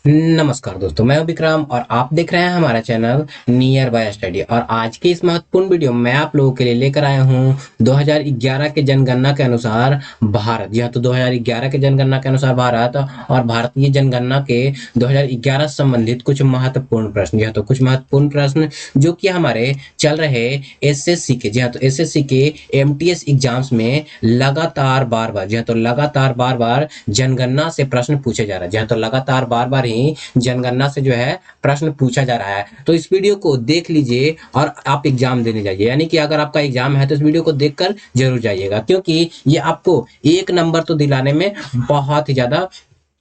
नमस्कार दोस्तों, मैं हूं विक्रम और आप देख रहे हैं हमारा चैनल नियर बाय स्टडी। और आज की इस महत्वपूर्ण वीडियो में मैं आप लोगों के लिए लेकर आया हूं 2011 के जनगणना के अनुसार भारत। जी हाँ, तो 2011 के जनगणना के अनुसार भारत और भारतीय जनगणना के 2011 से संबंधित कुछ महत्वपूर्ण प्रश्न। जी हाँ, तो कुछ महत्वपूर्ण प्रश्न जो कि हमारे चल रहे एसएससी के, जी हाँ, तो एसएससी के एमटीएस एग्जाम्स में लगातार बार बार, जी हाँ, तो लगातार बार बार जनगणना से प्रश्न पूछे जा रहे हैं। जी हाँ, तो लगातार बार बार ही जनगणना से जो है प्रश्न पूछा जा रहा है। तो इस वीडियो को देख लीजिए और आप एग्जाम देने जाइए। यानी कि अगर आपका एग्जाम है तो इस वीडियो को देखकर जरूर जाइएगा, क्योंकि ये आपको एक नंबर तो दिलाने में बहुत ही ज्यादा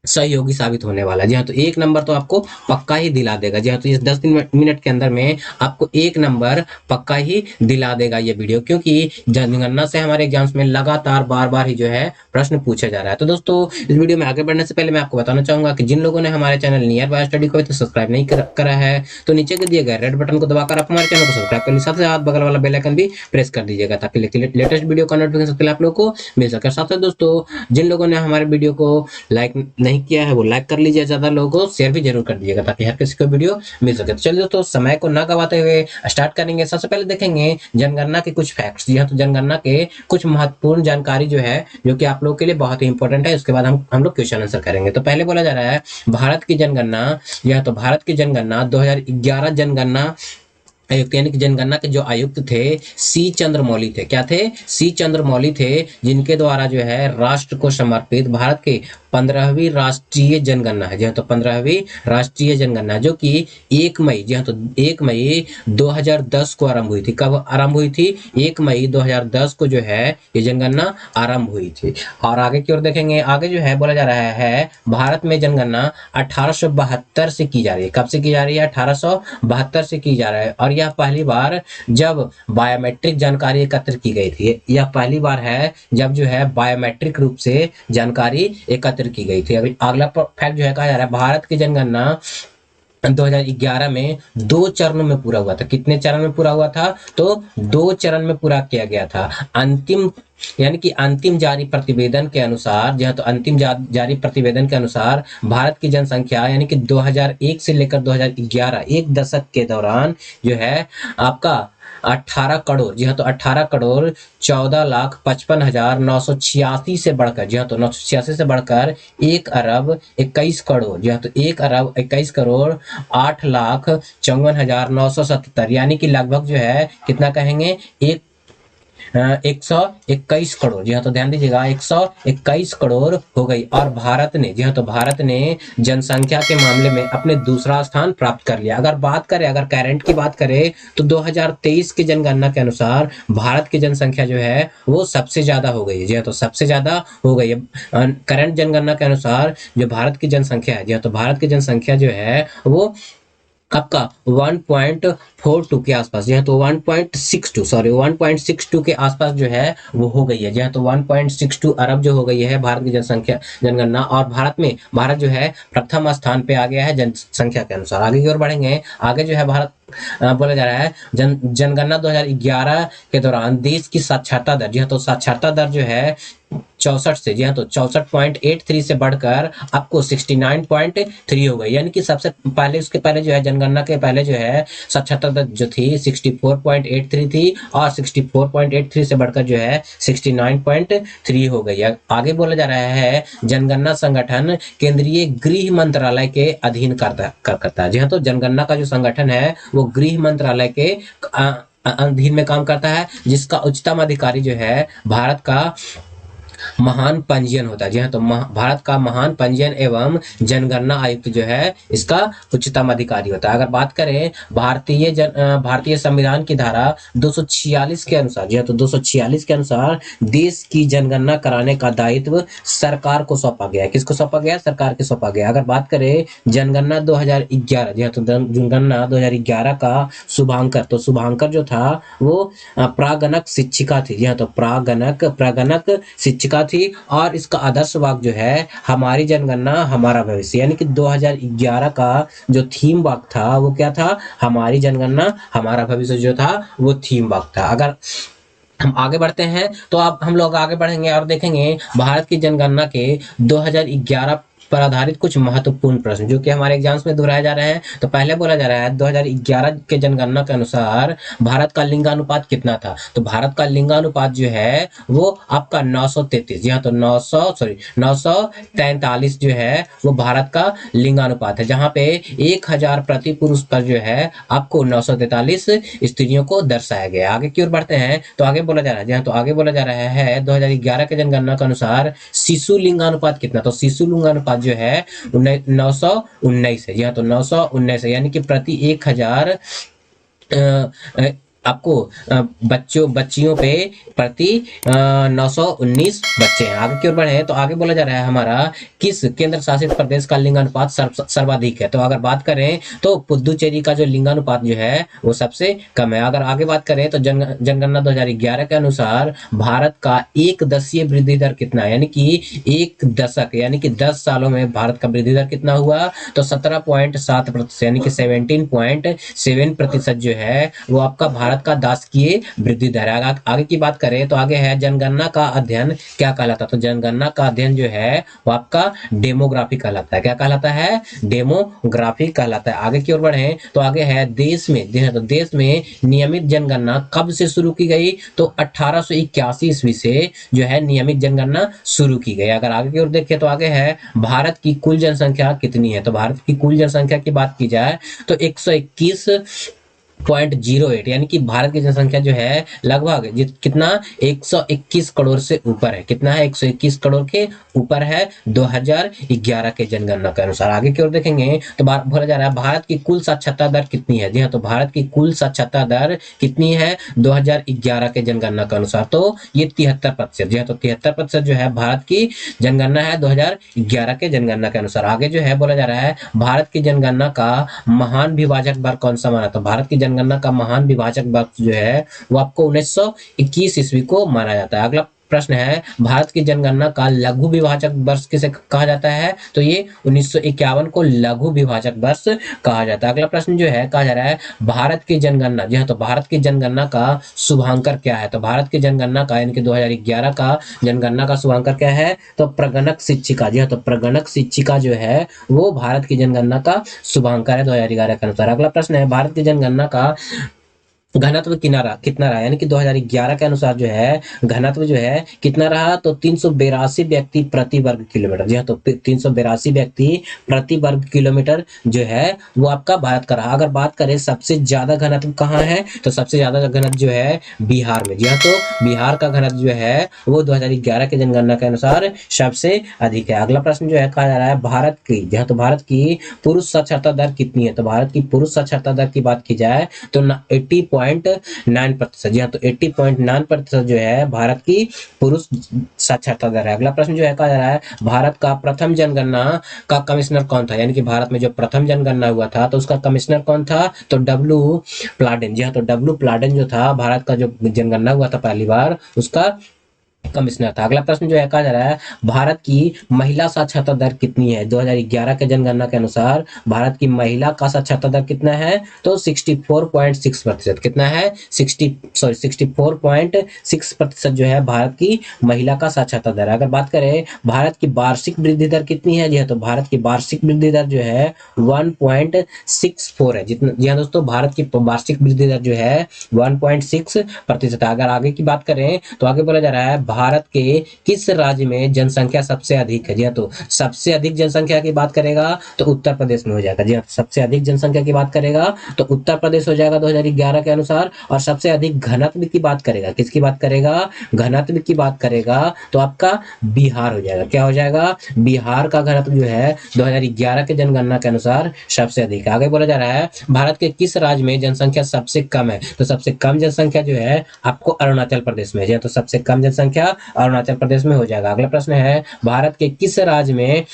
सहयोगी साबित होने वाला है। जी हाँ, तो एक नंबर तो आपको पक्का ही दिला देगा। जी हाँ, तो इस 10 मिनट के अंदर में आपको एक नंबर पक्का ही दिला देगा ये वीडियो, क्योंकि जनगणना से हमारे एग्जाम्स में लगातार बार बार ही जो है प्रश्न पूछा जा रहा है। तो दोस्तों, इस वीडियो में आगे बढ़ने से पहले मैं आपको बताना चाहूंगा कि जिन लोगों ने हमारे चैनल नियर बाय स्टडी को तो सब्सक्राइब नहीं करा है, तो नीचे के दिए गए रेड बटन को दबाकर आप हमारे चैनल को सब्सक्राइब कर लीजिए। साथ ही साथ बगल वाला बेल आइकन भी प्रेस कर दीजिएगा, ताकि लेटेस्ट वीडियो का नोटिफिकेशन सबसे पहले आप लोगों को मिल सके। साथ ही दोस्तों, जिन लोगों ने हमारे वीडियो को लाइक नहीं किया है वो लाइक कर लीजिए, ज्यादा लोगों को शेयर भी जरूर कर दीजिएगा, ताकि हर किसी को वीडियो मिल सके। तो चलिए दोस्तों, समय को ना गवाते हुए स्टार्ट करेंगे। सबसे पहले देखेंगे जनगणना के कुछ फैक्ट्स। जी हाँ, तो जनगणना के कुछ महत्वपूर्ण जानकारी जो है, जो कि आप लोगों के लिए बहुत ही इंपॉर्टेंट है। उसके बाद हम लोग क्वेश्चन आंसर करेंगे। तो पहले बोला जा रहा है भारत की जनगणना, या तो भारत की जनगणना 2011 जनगणना आयुक्त, यानी कि जनगणना के जो आयुक्त थे सी चंद्रमौली थे। क्या थे? सी चंद्रमौली थे, जिनके द्वारा जो है राष्ट्र को समर्पित भारत के 15वीं राष्ट्रीय जनगणना है। जी हाँ, तो 15वीं राष्ट्रीय जनगणना जो कि 1 मई, जी हाँ, तो 1 मई 2010 को आरंभ हुई थी। कब आरंभ हुई थी? 1 मई 2010 को जो है ये जनगणना आरंभ हुई थी। और आगे की ओर देखेंगे, आगे जो है बोला जा रहा है भारत में जनगणना 1872 से की जा रही है। कब से की जा रही है? 1872 से की जा रहा है। और यह पहली बार जब बायोमेट्रिक जानकारी एकत्र की गई थी। यह पहली बार है जब जो है बायोमेट्रिक रूप से जानकारी एकत्र की गई थी। अभी अगला फैक्ट जो है कहा जा रहा है भारत की जनगणना 2011 में 2 चरणों में पूरा हुआ था। कितने चरण में पूरा हुआ था? तो 2 चरण में पूरा किया गया था। अंतिम, यानी कि अंतिम जारी प्रतिवेदन के अनुसार, जी हाँ, तो अंतिम जारी प्रतिवेदन के अनुसार भारत की जनसंख्या, यानी कि 2001 से लेकर 2011 एक दशक के दौरान जो है आपका 18 करोड़, जी हाँ, तो 18 करोड़ 14,55,986 से बढ़कर, जी हाँ, तो 986 से बढ़कर 1 अरब 21 करोड़, जी हाँ, तो 1 अरब 21 करोड़ 8,54,977, यानी कि लगभग जो है कितना कहेंगे, 121 करोड़। जी हाँ, तो ध्यान दीजिएगा, 121 करोड़ हो गई। और भारत ने, जी हाँ, तो भारत ने जनसंख्या के मामले में अपने दूसरा स्थान प्राप्त कर लिया। अगर बात करें, अगर करंट की बात करें, तो 2023 की जनगणना के अनुसार भारत की जनसंख्या जो है वो सबसे ज्यादा हो गई है। जी हाँ, तो सबसे ज्यादा हो गई है करंट जनगणना के अनुसार। जो भारत की जनसंख्या है, जी हाँ, तो भारत की जनसंख्या जो है वो आपका 1.42 के आसपास, जी हाँ, तो 1.62, सॉरी 1.62 के आसपास जो है वो हो गई है। जी हाँ, तो 1.62 अरब जो हो गई है भारत की जनसंख्या जनगणना। और भारत जो है प्रथम स्थान पे आ गया है जनसंख्या के अनुसार। आगे की ओर बढ़ेंगे, आगे जो है भारत बोला जा रहा है जनगणना 2011 के दौरान देश की साक्षरता दर, जी हाँ, तो साक्षरता दर जो है 64 से, जी हाँ, तो 64.83 से बढ़कर आपको 69.3 हो गई। यानी कि सबसे पहले, उसके पहले जो है जनगणना के पहले जो है साक्षरता दर जो थी 64.83 थी, और 64.83 से बढ़कर जो है 69.3 हो गई है। आगे बोला जा रहा है जनगणना संगठन केंद्रीय गृह मंत्रालय के अधीन करता है। जी हाँ, तो जनगणना का जो संगठन है वो गृह मंत्रालय के अधीन में काम करता है, जिसका उच्चतम अधिकारी जो है भारत का महान पंजीयन होता है। जी हाँ, तो भारत का महान पंजीयन एवं जनगणना आयुक्त जो है इसका उच्चतम अधिकारी होता है। अगर बात करें भारतीय संविधान की धारा 246 के अनुसार, जी हाँ, तो 246 के अनुसार देश की जनगणना कराने का दायित्व सरकार को सौंपा गया है। किसको सौंपा गया? सरकार को सौंपा गया। अगर बात करें जनगणना 2011, जी हाँ, तो जनगणना 2011 का शुभांकर, तो शुभांकर जो था वो प्रागणक शिक्षिका थी। जी हाँ, तो प्रागणक शिक्षिका थी। और इसका आदर्श वाक्य जो है हमारी जनगणना हमारा भविष्य, यानी कि 2011 का जो थीम वाक्य था वो क्या था? हमारी जनगणना हमारा भविष्य जो था वो थीम वाक्य था। अगर हम आगे बढ़ते हैं तो अब हम लोग आगे बढ़ेंगे और देखेंगे भारत की जनगणना के 2011 पर आधारित कुछ महत्वपूर्ण प्रश्न जो कि हमारे एग्जाम्स में दोहराए जा रहे हैं। तो पहले बोला जा रहा है 2011 के जनगणना के अनुसार भारत का लिंगानुपात कितना था। तो भारत का लिंगानुपात जो है वो आपका 933, जी हाँ, तो 943 जो है वो भारत का लिंगानुपात है, जहां पे 1000 प्रति पुरुष पर जो है आपको 943 स्त्रियों को दर्शाया गया। आगे की ओर बढ़ते हैं तो आगे बोला जा रहा है, जी हाँ, तो आगे बोला जा रहा है 2011 के जनगणना के अनुसार शिशु लिंगानुपात कितना। तो शिशु लिंगानुपात जो है 919 है, जी हाँ, तो 919 है, यानी कि प्रति 1000 आपको बच्चों बच्चियों पे प्रति 919 बच्चे हैं। आगे की ओर बढ़े तो आगे बोला जा रहा है हमारा किस केंद्र शासित प्रदेश का लिंगानुपात सर्वाधिक है। तो अगर बात करें तो पुदुचेरी का जो लिंगानुपात जो है वो सबसे कम है। अगर आगे बात करें तो जनगणना 2011 के अनुसार भारत का एक दशकीय वृद्धि दर कितना है, यानी कि एक दशक यानी कि 10 सालों में भारत का वृद्धि दर कितना हुआ। तो 17.7% यानी कि 17.7% जो है वो आपका भारत का दासकीय वृद्धि दर है। आगे की बात करें तो आगे है जनगणना का अध्ययन क्या कहलाता है। तो जनगणना का अध्ययन जो है वो आपका डेमोग्राफी कहलाता है। क्या कहलाता है? डेमोग्राफी कहलाता है। आगे की ओर बढ़े तो आगे है देश में नियमित जनगणना कब से शुरू की गई। तो 1881 ईस्वी से जो है नियमित जनगणना शुरू की गई। अगर आगे की ओर देखें तो आगे है भारत की कुल जनसंख्या कितनी है। तो भारत की कुल जनसंख्या की बात की जाए तो 121.08, यानी कि भारत की जनसंख्या जो है लगभग कितना 121 करोड़ से ऊपर है। कितना है? 121 करोड़ के ऊपर है 2011 के जनगणना के अनुसार। आगे की ओर देखेंगे तो बोला जा रहा है भारत की कुल साक्षरता दर कितनी है। जी हाँ, तो भारत की कुल साक्षरता दर कितनी है 2011 के जनगणना के अनुसार। तो ये 73%। जी हाँ, तो 73% जो है भारत की जनगणना है 2011 के जनगणना के अनुसार। आगे जो है बोला जा रहा है भारत की जनगणना का महान विभाजक वर्ग कौन सा माना। तो भारत की जनगणना का महान विभाजक वर्ग जो है वो आपको 1921 ईस्वी को माना जाता है। अगला प्रश्न है भारत की जनगणना का लघु विभाजक वर्ष किसे कहा जाता है। तो ये 1951 को लघु विभाजक वर्ष कहा जाता है। अगला प्रश्न जो है कहा जा रहा है भारत की जनगणना, जी हाँ, तो भारत की जनगणना का शुभांकर क्या है। तो भारत की जनगणना का यानी कि 2011 का जनगणना का शुभांकर क्या है। तो प्रगणक शिक्षिका, जी हाँ, तो प्रगणक शिक्षिका जो है वो भारत की जनगणना का शुभांकर है 2011 के अनुसार। अगला प्रश्न है भारत की जनगणना का घनत्व कितना रहा, यानी कि 2011 के अनुसार जो है घनत्व जो है कितना रहा। तो 382 व्यक्ति प्रति वर्ग किलोमीटर। जी हाँ, तो 382 व्यक्ति प्रति वर्ग किलोमीटर जो है वो आपका भारत का रहा। अगर बात करें सबसे ज्यादा घनत्व कहाँ है, तो सबसे ज्यादा घनत्व जो है बिहार में। जी हाँ, तो बिहार का घनत्व जो है वो 2011 के जनगणना के अनुसार सबसे अधिक है। अगला प्रश्न जो है कहा जा रहा है भारत की, जी हाँ, तो भारत की पुरुष साक्षरता दर कितनी है। तो भारत की पुरुष साक्षरता दर की बात की जाए तो 80.9%। जी हाँ, तो 80.9% जो है भारत की पुरुष साक्षरता दर है। अगला प्रश्न जो है कहा जा रहा है भारत का प्रथम जनगणना का कमिश्नर कौन था, यानी कि भारत में जो प्रथम जनगणना हुआ था तो उसका कमिश्नर कौन था। तो डब्ल्यू प्लाडेन। जी हाँ, तो डब्ल्यू प्लाडेन जो था भारत का जो जनगणना हुआ था पहली बार उसका कमिश्नर था। अगला प्रश्न जो है कहा जा रहा है भारत की महिला साक्षरता दर कितनी है। 2011 के जनगणना के अनुसार भारत की महिला का साक्षरता दर कितना है। तो 64.6%। कितना है? 64.6% जो है भारत की महिला का साक्षरता दर। अगर बात करें भारत की वार्षिक वृद्धि दर कितनी है, जी हाँ, तो भारत की वार्षिक वृद्धि दर जो है 1.64 है। जितना, जी हाँ दोस्तों, भारत की वार्षिक वृद्धि दर जो है 1.6%। अगर आगे की बात करें तो आगे बोला जा रहा है भारत के किस राज्य में जनसंख्या सबसे अधिक है। जी हाँ, तो सबसे अधिक जनसंख्या की बात करेगा तो उत्तर प्रदेश में हो जाएगा। जी हाँ, सबसे अधिक जनसंख्या की बात करेगा तो उत्तर प्रदेश हो जाएगा 2011 के अनुसार। और सबसे अधिक घनत्व की बात करेगा, किसकी बात करेगा? घनत्व की बात करेगा तो आपका बिहार हो जाएगा। क्या हो जाएगा? बिहार का घनत्व जो है 2011 के जनगणना के अनुसार सबसे अधिक है। आगे बोला जा रहा है भारत के किस राज्य में जनसंख्या सबसे कम है। तो सबसे कम जनसंख्या जो है आपको अरुणाचल प्रदेश में है। तो सबसे कम जनसंख्या अरुणाचल प्रदेश में हो जाएगा। अगला प्रश्न है भारत के किस राज्य में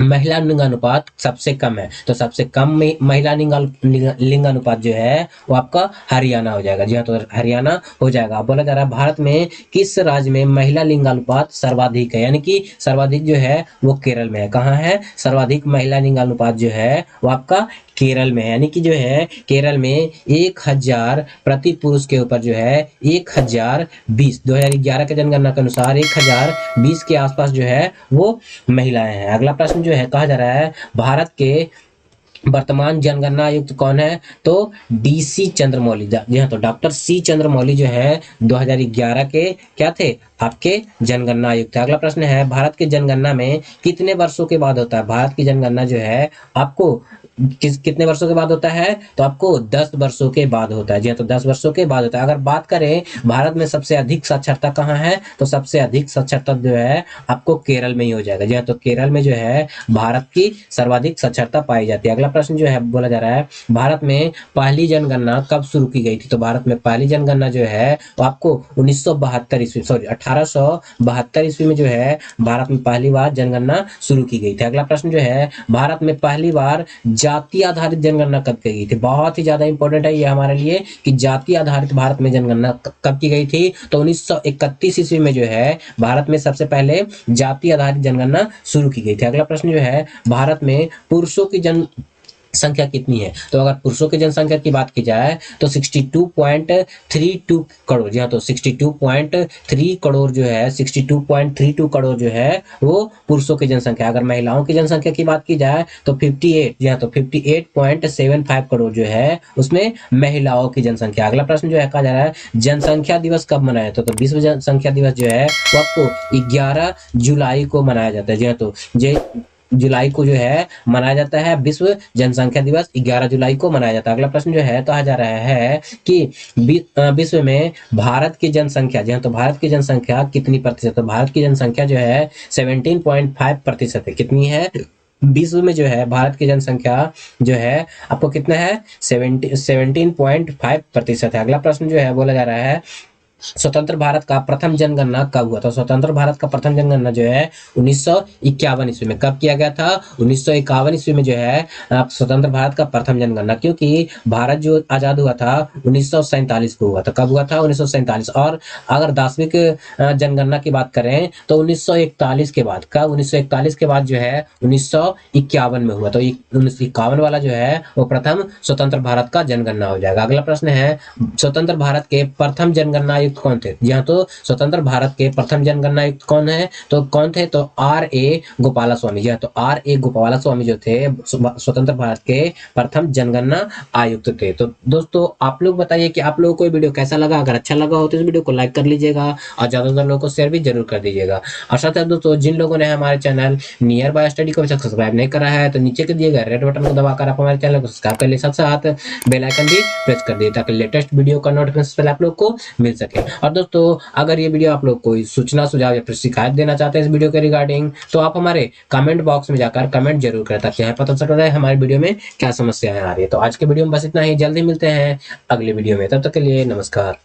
महिला लिंगानुपात सबसे कम है। तो सबसे कम में महिला लिंगानुपात जो है वो आपका हरियाणा हो जाएगा। जी हाँ, तो हरियाणा हो जाएगा। बोला जा रहा है भारत में किस राज्य में महिला लिंगानुपात सर्वाधिक है, यानी कि सर्वाधिक जो है वो केरल में है। कहाँ है? सर्वाधिक महिला लिंगानुपात जो है वो आपका केरल में, यानी कि जो है केरल में 1000 प्रति पुरुष के ऊपर जो है 1020, 2011 के जनगणना के अनुसार 1020 के आसपास जो है वो महिलाएं हैं। अगला प्रश्न जो है कहा जा रहा है भारत के वर्तमान जनगणना आयुक्त कौन है? तो डीसी चंद्रमौली। जी हाँ, तो डॉक्टर सी चंद्रमौली जो है 2011 के क्या थे? आपके जनगणना आयुक्त है। अगला प्रश्न है भारत की जनगणना में कितने वर्षों के बाद होता है? भारत की जनगणना जो है आपको कितने वर्षों के बाद होता है? तो आपको 10 वर्षों के बाद होता है। जी हाँ, तो 10 वर्षों के बाद होता है। अगर बात करें भारत में सबसे अधिक साक्षरता कहाँ है? तो सबसे अधिक साक्षरता जो है आपको केरल में ही हो जाएगा। जी हाँ, तो केरल में जो है भारत की सर्वाधिक साक्षरता पाई जाती है। अगला प्रश्न जो है बोला जा रहा है भारत में पहली जनगणना कब शुरू की गई थी? तो भारत में पहली जनगणना जो है वो आपको 1972 ईस्वी, सॉरी 1872 ईस्वी में जो है भारत में पहली बार जनगणना शुरू की गई थी। अगला प्रश्न जो है भारत में पहली बार जाति आधारित जनगणना कब की गई थी? बहुत ही ज्यादा इंपॉर्टेंट है ये हमारे लिए कि जाति आधारित भारत में जनगणना कब की गई थी? तो 1931 ईस्वी में जो है भारत में सबसे पहले जाति आधारित जनगणना शुरू की गई थी। अगला प्रश्न जो है भारत में पुरुषों की जन संख्या कितनी है? तो अगर पुरुषों की जनसंख्या की बात की जाए तो 62.32 करोड़। जी हाँ, तो 62.3 करोड़ जो है 62.32 करोड़ जो है वो पुरुषों की जनसंख्या। अगर महिलाओं की जनसंख्या की बात की जाए तो 58, जी हाँ, तो 58.75 करोड़ जो है उसमें महिलाओं की जनसंख्या। अगला प्रश्न जो है कहा जा रहा है जनसंख्या दिवस कब मनाया जाता है? तो विश्व जनसंख्या दिवस जो है वो आपको 11 जुलाई को मनाया जाता है। जी हाँ, तो जुलाई को जो है मनाया जाता है विश्व जनसंख्या दिवस, 11 जुलाई को मनाया जाता है। अगला प्रश्न जो है कहा जा रहा है कि विश्व में भारत की जनसंख्या, जी हाँ, तो भारत की जनसंख्या कितनी प्रतिशत? तो भारत की जनसंख्या जो है 17.5% है। कितनी है? विश्व में जो है भारत की जनसंख्या जो है आपको कितना है? 17.5% है। अगला प्रश्न जो है बोला जा रहा है स्वतंत्र भारत का प्रथम जनगणना कब हुआ था? स्वतंत्र भारत का प्रथम जनगणना जो है 1951 ईस्वी में। कब किया गया था? 1951 ईस्वी में जो है स्वतंत्र भारत का प्रथम जनगणना, क्योंकि भारत जो आजाद हुआ था 1947 को हुआ था। कब हुआ था? 1947। और अगर दार्शनिक जनगणना की बात करें तो 1941 के बाद। कब? 1941 के बाद जो है 1951 में हुआ। तो 1951 वाला जो है वो प्रथम स्वतंत्र भारत का जनगणना हो जाएगा। अगला प्रश्न है स्वतंत्र भारत के प्रथम जनगणना आयुक्त कौन थे? जी हाँ, तो स्वतंत्र भारत के प्रथम जनगणना आयुक्त कौन है? तो कौन थे? तो R.A. गोपालास्वामी। जी हाँ, तो R.A. गोपालास्वामी जो थे स्वतंत्र भारत के प्रथम जनगणना आयुक्त थे। तो दोस्तों आप लोग बताइए कि आप लोगों को ये वीडियो कैसा लगा? अगर अच्छा लगा हो तो इस वीडियो को लाइक कर लीजिएगा और ज्यादातर लोगों को शेयर भी जरूर कर दीजिएगा। और साथ ही दोस्तों जिन लोगों ने हमारे चैनल नियर बाय स्टडी को सब्सक्राइब नहीं करा है तो नीचे के दिए गए रेड बटन को दबाकर आप हमारे चैनल को सब्सक्राइब कर ले, साथ साथ बेल आइकन भी प्रेस कर दिए ताकि लेटेस्ट वीडियो का नोटिफिकेशन पहले आप लोग को मिल सके। और दोस्तों अगर ये वीडियो आप लोग कोई सूचना सुझाव या फिर शिकायत देना चाहते हैं इस वीडियो के रिगार्डिंग तो आप हमारे कमेंट बॉक्स में जाकर कमेंट जरूर करें ताकि हमें पता चल रहा है हमारे वीडियो में क्या समस्याएं आ रही है। तो आज के वीडियो में बस इतना ही, जल्दी मिलते हैं अगले वीडियो में, तब तक के लिए नमस्कार।